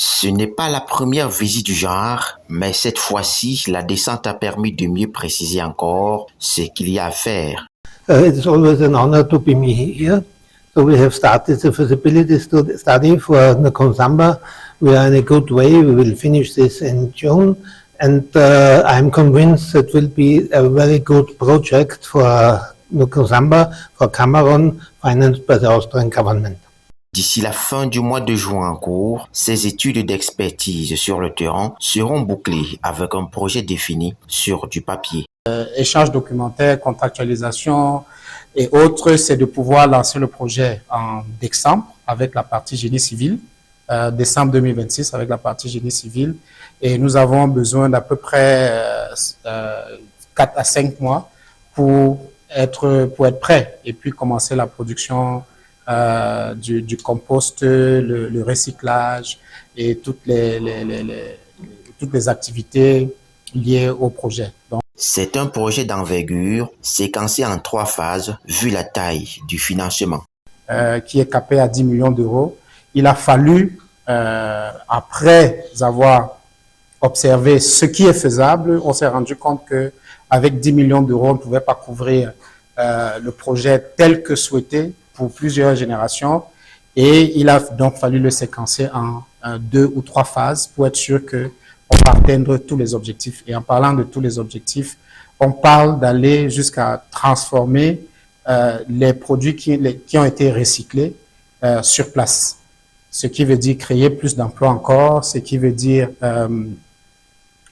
Ce n'est pas la première visite du genre, mais cette fois-ci, la descente a permis de mieux préciser encore ce qu'il y a à faire. It's always an honor to be here. So we have started the feasibility study for Nkonsamba. We are in a good way. We will finish this in June. And I'm convinced it will be a very good project for Nkonsamba, for Cameroon, financed by the Austrian government. D'ici la fin du mois de juin en cours, ces études d'expertise sur le terrain seront bouclées avec un projet défini sur du papier. Échange documentaire, contractualisation et autres, c'est de pouvoir lancer le projet en décembre avec la partie génie civil, décembre 2026 avec la partie génie civil. Et nous avons besoin d'à peu près 4 à 5 mois pour être prêt et puis commencer la production du compost, le recyclage et toutes les activités liées au projet. Donc, c'est un projet d'envergure séquencé en 3 phases vu la taille du financement. Qui est capé à 10 millions d'euros. Il a fallu, après avoir observé ce qui est faisable, on s'est rendu compte qu'avec 10 millions d'euros, on ne pouvait pas couvrir le projet tel que souhaité pour plusieurs générations. Et il a donc fallu le séquencer en 2 ou 3 phases pour être sûr qu'on va atteindre tous les objectifs. Et en parlant de tous les objectifs, on parle d'aller jusqu'à transformer les produits qui ont été recyclés sur place. Ce qui veut dire créer plus d'emplois encore, ce qui veut dire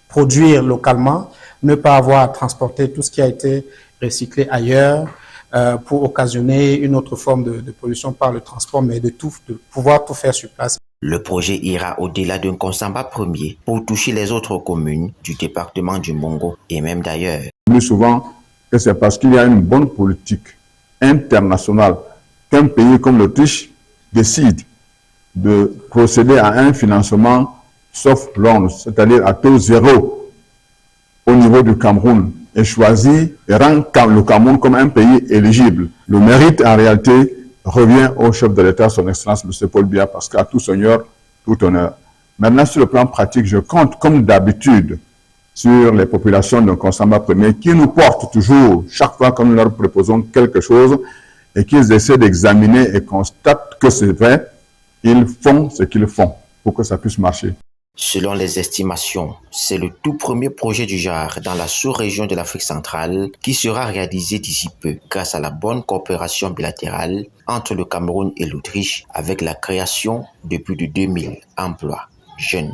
produire localement, ne pas avoir à transporter tout ce qui a été recyclé ailleurs pour occasionner une autre forme de pollution par le transport, mais de pouvoir tout faire sur place. Le projet ira au-delà d'un Nkonsamba premier pour toucher les autres communes du département du Mbongo et même d'ailleurs. Plus souvent que c'est parce qu'il y a une bonne politique internationale qu'un pays comme l'Autriche décide de procéder à un financement soft loan, c'est-à-dire à taux zéro au niveau du Cameroun et choisit et rend le Cameroun comme un pays éligible. Le mérite en réalité revient au chef de l'État, son Excellence M. Paul Biya, parce qu'à tout seigneur, tout honneur. Maintenant, sur le plan pratique, je compte comme d'habitude sur les populations de Nkonsamba premier qui nous portent toujours, chaque fois que nous leur proposons quelque chose et qu'ils essaient d'examiner et constatent que c'est vrai, ils font ce qu'ils font pour que ça puisse marcher. Selon les estimations, c'est le tout premier projet du genre dans la sous-région de l'Afrique centrale qui sera réalisé d'ici peu grâce à la bonne coopération bilatérale entre le Cameroun et l'Autriche avec la création de plus de 2000 emplois jeunes.